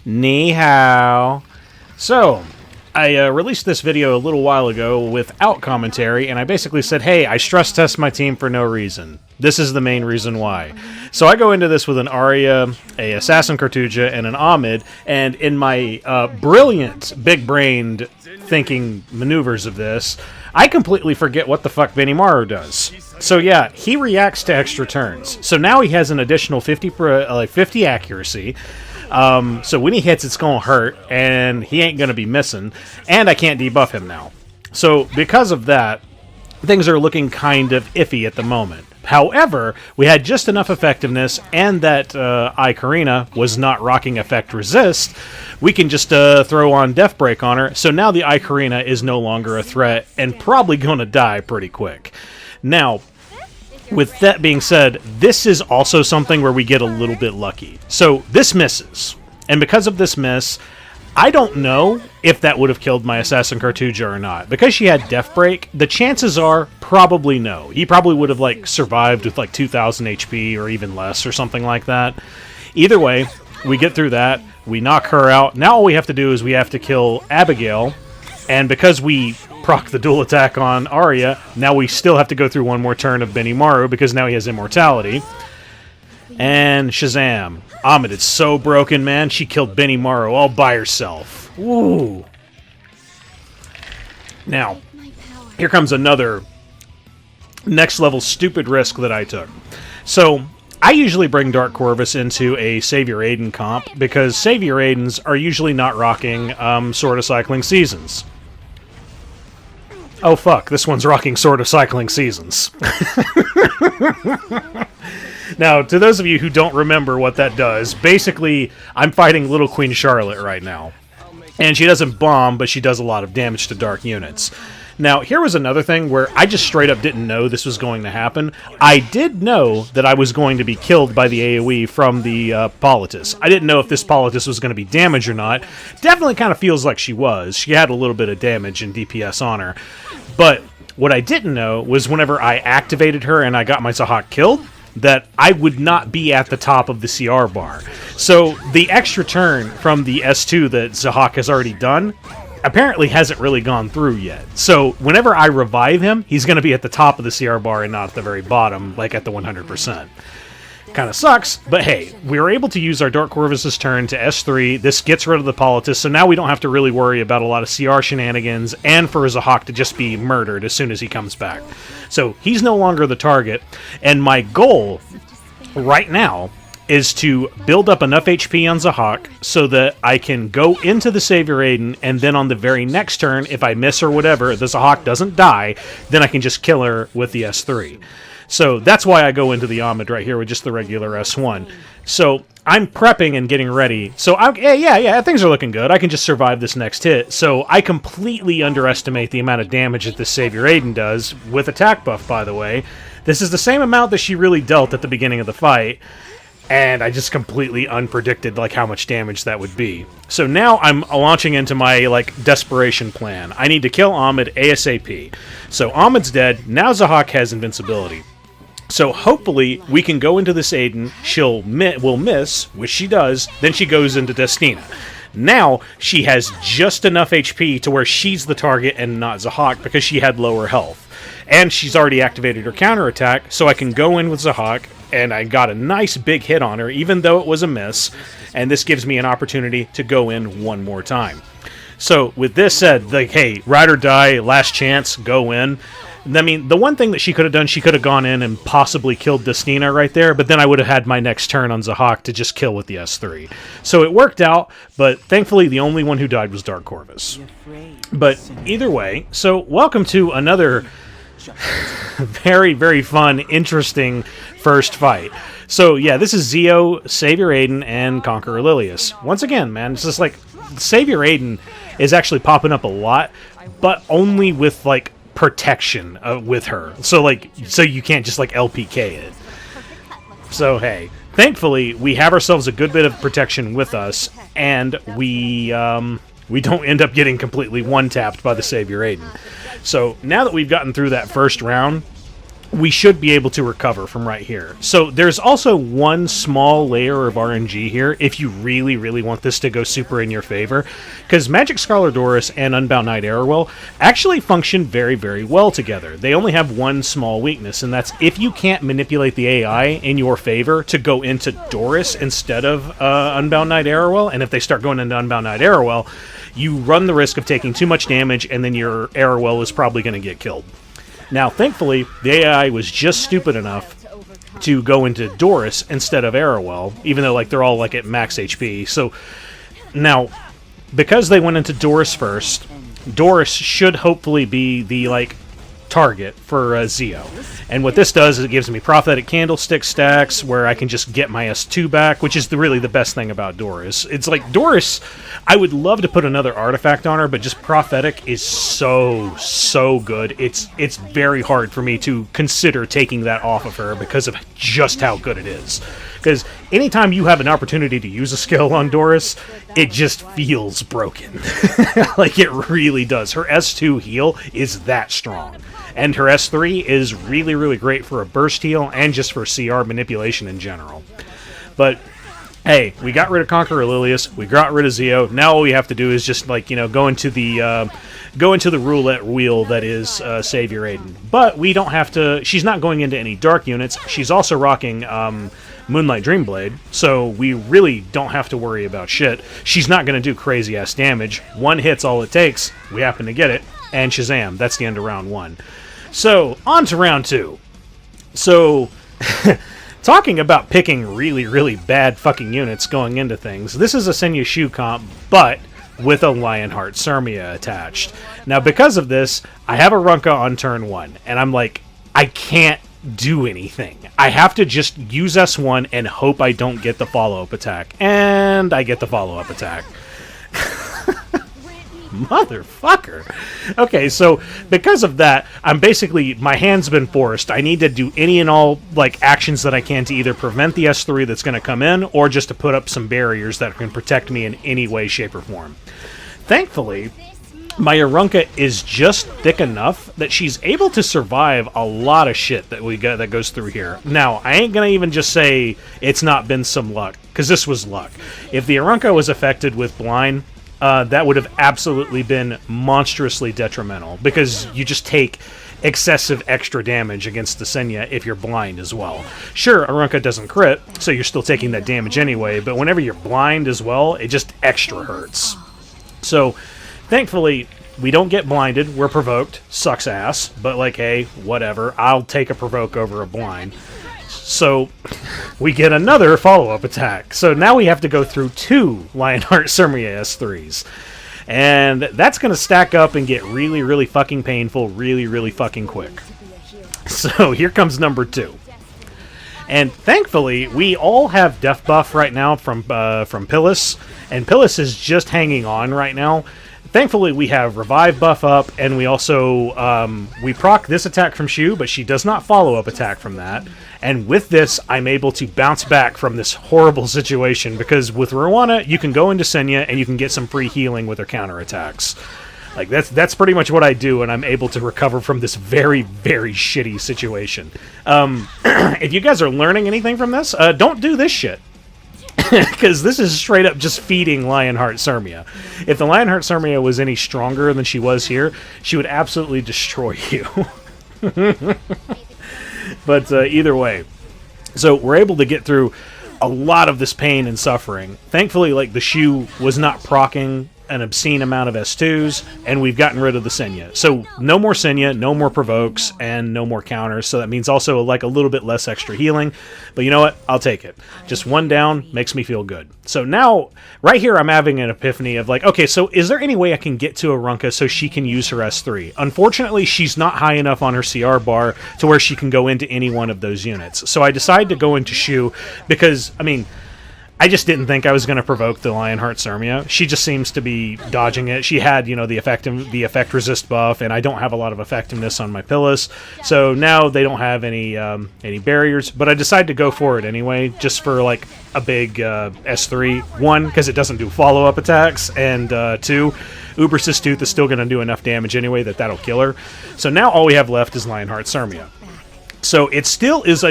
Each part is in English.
Ni hao. So, I released this video a little while ago without commentary, and I basically said, hey, I stress test my team for no reason. This is the main reason why. So I go into this with an Aria, a Assassin Cartuja, and an Ahmed, and in my brilliant, big-brained thinking maneuvers of this, I completely forget what the fuck Benimaru does. So yeah, he reacts to extra turns. So now he has an additional 50 accuracy. So when he hits, it's going to hurt, and he ain't going to be missing, and I can't debuff him now. So because of that, things are looking kind of iffy at the moment. However, we had just enough effectiveness, and that ae-KARINA was not rocking effect resist, we can just throw on Death Break on her, so now the ae-KARINA is no longer a threat, and probably going to die pretty quick. Now, with that being said, this is also something where we get a little bit lucky. So this misses, and because of this miss, I don't know if that would have killed my Assassin Cartuja or not. Because she had Death Break, the chances are probably no. He probably would have like survived with like 2,000 HP or even less or something like that. Either way, we get through that, we knock her out. Now all we have to do is we have to kill Abigail, and because we proc the dual attack on Aria, now we still have to go through one more turn of Benimaru because now he has immortality. And Shazam. Ahmed is so broken, man. She killed Benimaru all by herself. Ooh. Now, here comes another next level stupid risk that I took. So, I usually bring Dark Corvus into a Savior Adin comp because Savior Adins are usually not rocking Sword of Cycling Seasons. Oh fuck, this one's rocking Sword of Cycling Seasons. Now, to those of you who don't remember what that does, basically, I'm fighting Little Queen Charlotte right now. And she doesn't bomb, but she does a lot of damage to dark units. Now, here was another thing where I just straight up didn't know this was going to happen. I did know that I was going to be killed by the AoE from the Politis. I didn't know if this Politis was going to be damaged or not. Definitely kind of feels like she was. She had a little bit of damage and DPS on her. But what I didn't know was whenever I activated her and I got my Zahhak killed, that I would not be at the top of the CR bar. So the extra turn from the S2 that Zahhak has already done apparently hasn't really gone through yet. So whenever I revive him, he's going to be at the top of the CR bar and not at the very bottom, like at the 100%. Kind of sucks, but hey, we were able to use our Dark Corvus' turn to S3. This gets rid of the Politis, so now we don't have to really worry about a lot of CR shenanigans, and for Zahhak to just be murdered as soon as he comes back. So he's no longer the target, and my goal right now is to build up enough HP on Zahhak so that I can go into the Savior Adin, and then on the very next turn, if I miss or whatever, the Zahhak doesn't die, then I can just kill her with the S3. So that's why I go into the Ahmed right here with just the regular S1. So I'm prepping and getting ready. So yeah, things are looking good. I can just survive this next hit. So I completely underestimate the amount of damage that this Savior Adin does, with attack buff, by the way. This is the same amount that she really dealt at the beginning of the fight, and I just completely unpredicted like how much damage that would be. So now I'm launching into my desperation plan. I need to kill Ahmed ASAP. So Ahmed's dead. Now Zahhak has invincibility. So hopefully we can go into this Adin, will miss, which she does, then she goes into Destina. Now she has just enough HP to where she's the target and not Zahhak because she had lower health. And she's already activated her counterattack, so I can go in with Zahhak, and I got a nice big hit on her, even though it was a miss, and this gives me an opportunity to go in one more time. So with this said, hey, ride or die, last chance, go in. I mean, the one thing that she could have done, she could have gone in and possibly killed Destina right there, but then I would have had my next turn on Zahhak to just kill with the S3. So it worked out, but thankfully the only one who died was Dark Corvus. But either way, so welcome to another very, very fun, interesting first fight. So yeah, this is Zio, Savior Adin, and Conqueror Lilias. Once again, man, it's just like, Savior Adin is actually popping up a lot, but only with protection with her. So you can't just LPK it. So hey, thankfully we have ourselves a good bit of protection with us, and we don't end up getting completely one-tapped by the Savior Adin. So now that we've gotten through that first round, we should be able to recover from right here. So there's also one small layer of RNG here if you really, really want this to go super in your favor, because Magic Scholar Doris and Unbound Knight Arowell actually function very, very well together. They only have one small weakness, and that's if you can't manipulate the AI in your favor to go into Doris instead of Unbound Knight Arowell, and if they start going into Unbound Knight Arowell, you run the risk of taking too much damage, and then your Arowell is probably going to get killed. Now, thankfully, the AI was just stupid enough to go into Doris instead of Arowell, even though like they're all like at max HP. So now, because they went into Doris first, Doris should hopefully be the like target for Zio. And what this does is it gives me prophetic candlestick stacks where I can just get my S2 back, which is really the best thing about Doris. It's like Doris, I would love to put another artifact on her, but just prophetic is so good. It's very hard for me to consider taking that off of her because of just how good it is. Because anytime you have an opportunity to use a skill on Doris, it just feels broken. Like it really does. Her S2 heal is that strong. And her S3 is really, really great for a burst heal and just for CR manipulation in general. But hey, we got rid of Conqueror Lilias, we got rid of Zio. Now all we have to do is just like, you know, go into the roulette wheel that is Savior Adin. But we don't have to. She's not going into any dark units. She's also rocking Moonlight Dreamblade, so we really don't have to worry about shit. She's not going to do crazy ass damage. One hit's all it takes. We happen to get it, and Shazam. That's the end of round 1. So on to round 2. So. Talking about picking really, really bad fucking units going into things, this is a Senya Choux comp, but with a Lionheart Cermia attached. Now, because of this, I have Arunka on turn 1, and I'm like, I can't do anything. I have to just use S1 and hope I don't get the follow-up attack. And I get the follow-up attack. Motherfucker. Okay, so because of that, I'm basically, my hand's been forced. I need to do any and all like actions that I can to either prevent the S3 that's going to come in, or just to put up some barriers that can protect me in any way, shape, or form. Thankfully, my Arunka is just thick enough that she's able to survive a lot of shit that we got that goes through here. Now, I ain't gonna even just say it's not been some luck, because this was luck. If the Arunka was affected with blind, that would have absolutely been monstrously detrimental, because you just take excessive extra damage against the Senya if you're blind as well. Sure, Arunka doesn't crit, so you're still taking that damage anyway, but whenever you're blind as well, it just extra hurts. So, thankfully, we don't get blinded. We're provoked. Sucks ass, but like, hey, whatever. I'll take a provoke over a blind. So, we get another follow-up attack. So now we have to go through 2 Lionheart Cermia S3s. And that's going to stack up and get really, really fucking painful really, really fucking quick. So here comes number 2. And thankfully, we all have Death Buff right now from Pyllis. And Pyllis is just hanging on right now. Thankfully, we have Revive buff up, and we also, we proc this attack from Choux, but she does not follow-up attack from that. And with this, I'm able to bounce back from this horrible situation, because with Roana, you can go into Senya, and you can get some free healing with her counterattacks. Like, that's pretty much what I do, and I'm able to recover from this very, very shitty situation. If you guys are learning anything from this, don't do this shit. Because this is straight up just feeding Lionheart Cermia. If the Lionheart Cermia was any stronger than she was here, she would absolutely destroy you. But either way. So we're able to get through a lot of this pain and suffering. Thankfully, like, the Choux was not proccing an obscene amount of S2s, and we've gotten rid of the Senya. So no more Senya, no more provokes, and no more counters. So that means also like a little bit less extra healing. But you know what? I'll take it. Just 1 down makes me feel good. So now, right here, I'm having an epiphany of like, okay, so is there any way I can get to Arunka so she can use her S3? Unfortunately, she's not high enough on her CR bar to where she can go into any one of those units. So I decided to go into Choux because, I mean, I just didn't think I was going to provoke the Lionheart Cermia. She just seems to be dodging it. She had, you know, the effect resist buff, and I don't have a lot of effectiveness on my Pyllis. So now they don't have any barriers, but I decided to go for it anyway, just for like a big S3. 1, because it doesn't do follow-up attacks, and 2, Uber's Tooth is still going to do enough damage anyway that'll kill her. So now all we have left is Lionheart Cermia. So it still is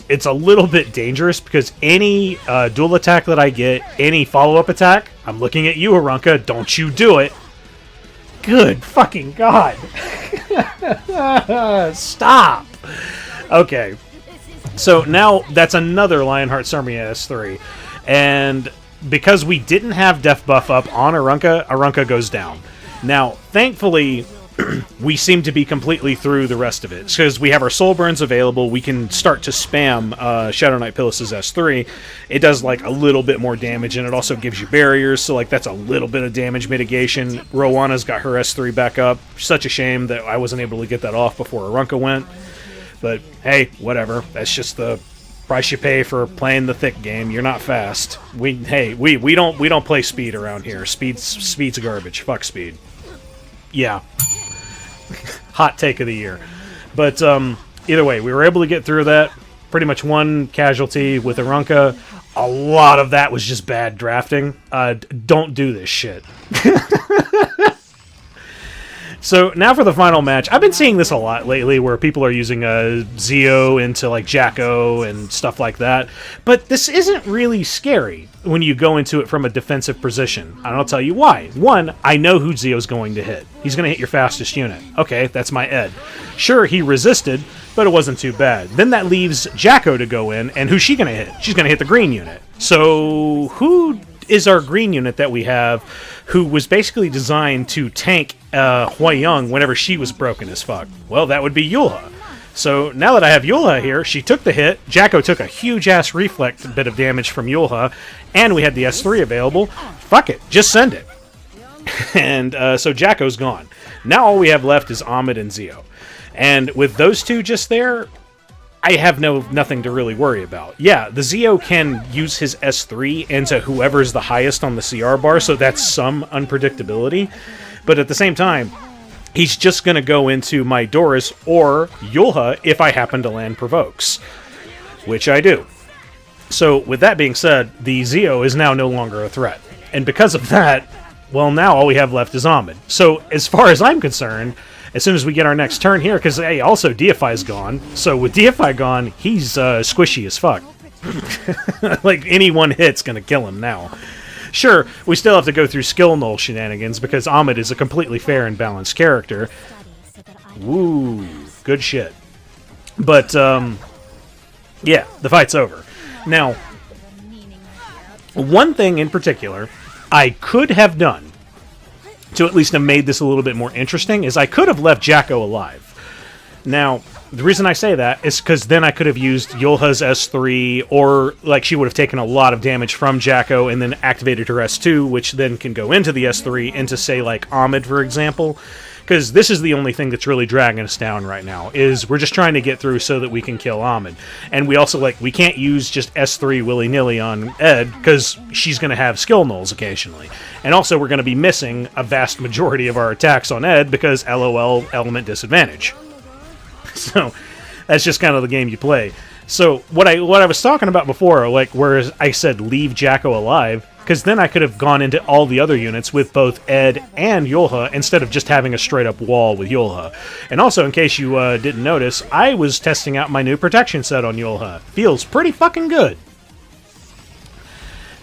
it's a little bit dangerous because any dual attack that I get, any follow-up attack, I'm looking at you, Arunka, don't you do it. Good fucking God. Stop. Okay. So now that's another Lionheart Cermia S3. And because we didn't have Def Buff up on Arunka, Arunka goes down. Now, thankfully, we seem to be completely through the rest of it. Because we have our Soul Burns available, we can start to spam Shadow Knight Pyllis' S3. It does, like, a little bit more damage, and it also gives you barriers, so, like, that's a little bit of damage mitigation. Roana's got her S3 back up. Such a shame that I wasn't able to get that off before Arunka went. But, hey, whatever. That's just the price you pay for playing the thick game. You're not fast. We don't play speed around here. Speed's garbage. Fuck speed. Yeah. Hot take of the year. But either way, we were able to get through that. Pretty much one casualty with Arunka. A lot of that was just bad drafting. Don't do this shit. So now for the final match. I've been seeing this a lot lately where people are using Zeo into like Jacko and stuff like that. But this isn't really scary when you go into it from a defensive position. And I'll tell you why. One, I know who Zeo's going to hit. He's going to hit your fastest unit. Okay, that's my Ed. Sure, he resisted, but it wasn't too bad. Then that leaves Jacko to go in, and who's she going to hit? She's going to hit the green unit. So who is our green unit that we have who was basically designed to tank Huayang whenever she was broken as fuck? Well, that would be Yulha. So now that I have Yulha here, she took the hit. Jacko took a huge-ass reflect bit of damage from Yulha, and we had the S3 available. Fuck it. Just send it. And so Jacko's gone. Now all we have left is Ahmed and Zeo. And with those two just there, I have nothing to really worry about. Yeah, the Zeo can use his S3 into whoever's the highest on the CR bar, so that's some unpredictability. But at the same time, he's just going to go into my Doris or Yulha if I happen to land provokes, which I do. So with that being said, the Zeo is now no longer a threat. And because of that, well, now all we have left is Ahmed. So as far as I'm concerned, as soon as we get our next turn here, because, hey, also Deify's gone. So with Deify gone, he's squishy as fuck. Like, any one hit's going to kill him now. Sure, we still have to go through skill null shenanigans, because Ahmed is a completely fair and balanced character. Woo, good shit. But, yeah, the fight's over. Now, one thing in particular I could have done to at least have made this a little bit more interesting is I could have left Jacko alive. Now, the reason I say that is because then I could have used Yulha's S3, or like she would have taken a lot of damage from Jacko and then activated her S2, which then can go into the S3 into, say, like Ahmed, for example. Because this is the only thing that's really dragging us down right now, is we're just trying to get through so that we can kill Ahmed. And we also, like, we can't use just S3 willy-nilly on Ed, because she's going to have skill nulls occasionally. And also, we're going to be missing a vast majority of our attacks on Ed, because LOL, element disadvantage. So, that's just kind of the game you play. So, what I was talking about before, like, where I said leave Jacko alive, because then I could have gone into all the other units with both Ed and Yulha instead of just having a straight-up wall with Yulha. And also, in case you didn't notice, I was testing out my new protection set on Yulha. Feels pretty fucking good.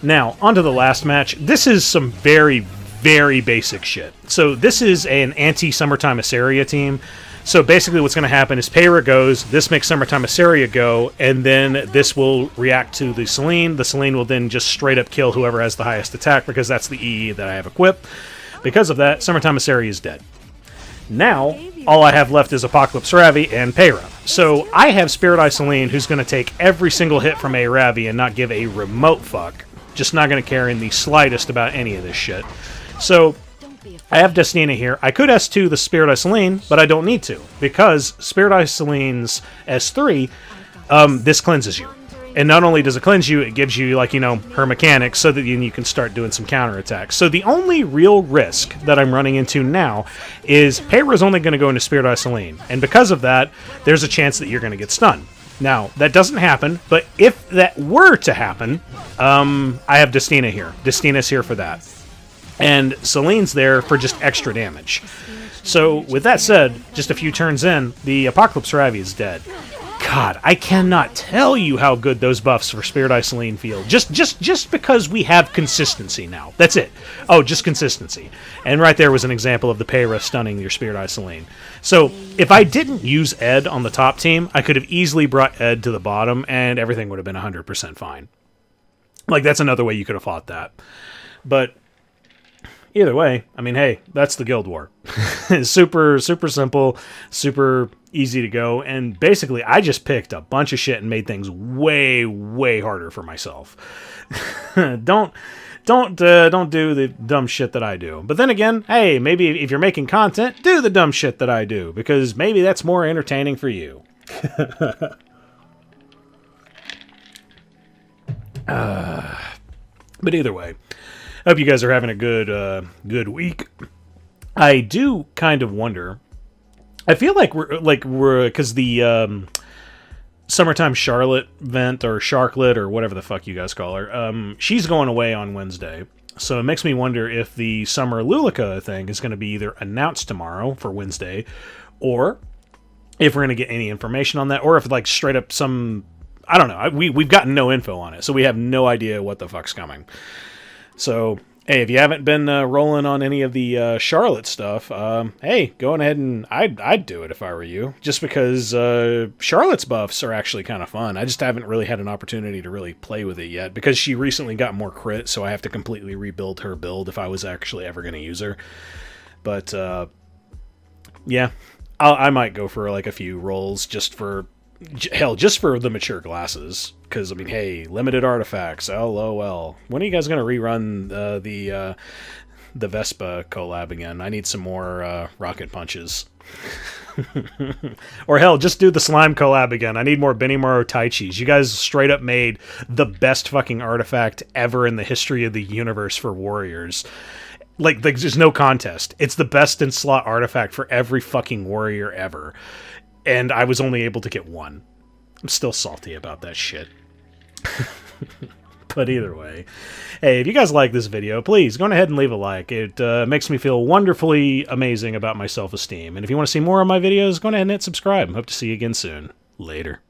Now, on to the last match. This is some very, very basic shit. So this is an anti-Summertime Iseria team. So basically what's going to happen is Peira goes, this makes Summertime Iseria go, and then this will react to the Celine. The Celine will then just straight up kill whoever has the highest attack, because that's the EE that I have equipped. Because of that, Summertime Iseria is dead. Now, all I have left is Apocalypse Ravi and Peira. So I have Spirit Eye Celine, who's going to take every single hit from a Ravi and not give a remote fuck. Just not going to care in the slightest about any of this shit. So I have Destina here. I could S2 the Spirit Eye Celine, but I don't need to, because Spirit Eye Celine's S3, this cleanses you. And not only does it cleanse you, it gives you, like, you know, her mechanics so that you can start doing some counterattacks. So the only real risk that I'm running into now is Peira's only going to go into Spirit Eye Celine. And because of that, there's a chance that you're going to get stunned. Now, that doesn't happen, but if that were to happen, I have Destina here. Destina's here for that. And Celine's there for just extra damage. So, with that said, just a few turns in, the Apocalypse Ravi is dead. God, I cannot tell you how good those buffs for Spirit Eye Celine feel. Just because we have consistency now. That's it. Oh, just consistency. And right there was an example of the Peira stunning your Spirit Eye Celine. So, if I didn't use Ed on the top team, I could have easily brought Ed to the bottom, and everything would have been 100% fine. Like, that's another way you could have fought that. But either way, I mean, hey, that's the Guild War. Super simple, super easy to go, and basically I just picked a bunch of shit and made things way harder for myself. Don't do the dumb shit that I do. But then again, hey, maybe if you're making content, do the dumb shit that I do, because maybe that's more entertaining for you. But either way, I hope you guys are having a good week. I do kind of wonder. I feel like we're because the Summertime Charlotte event, or Sharklet, or whatever the fuck you guys call her, she's going away on Wednesday. So it makes me wonder if the Summer Lulica thing is going to be either announced tomorrow for Wednesday, or if we're going to get any information on that, or if like straight up some, I don't know. We've gotten no info on it, so we have no idea what the fuck's coming. So, hey, if you haven't been rolling on any of the Charlotte stuff, hey, go ahead and I'd do it if I were you. Just because Charlotte's buffs are actually kind of fun. I just haven't really had an opportunity to really play with it yet, because she recently got more crit, so I have to completely rebuild her build if I was actually ever going to use her. But, yeah, I might go for like a few rolls just for the mature glasses, because I mean, hey, limited artifacts, LOL. When are you guys gonna rerun the Vespa collab again? I need some more rocket punches. Or hell, just do the slime collab again. I need more Benimaru Taichis. You guys straight up made the best fucking artifact ever in the history of the universe for warriors. Like there's no contest. It's the best in slot artifact for every fucking warrior ever. And I was only able to get one. I'm still salty about that shit. But either way, hey, if you guys like this video, please go ahead and leave a like. It makes me feel wonderfully amazing about my self-esteem. And if you want to see more of my videos, go ahead and hit subscribe. Hope to see you again soon. Later.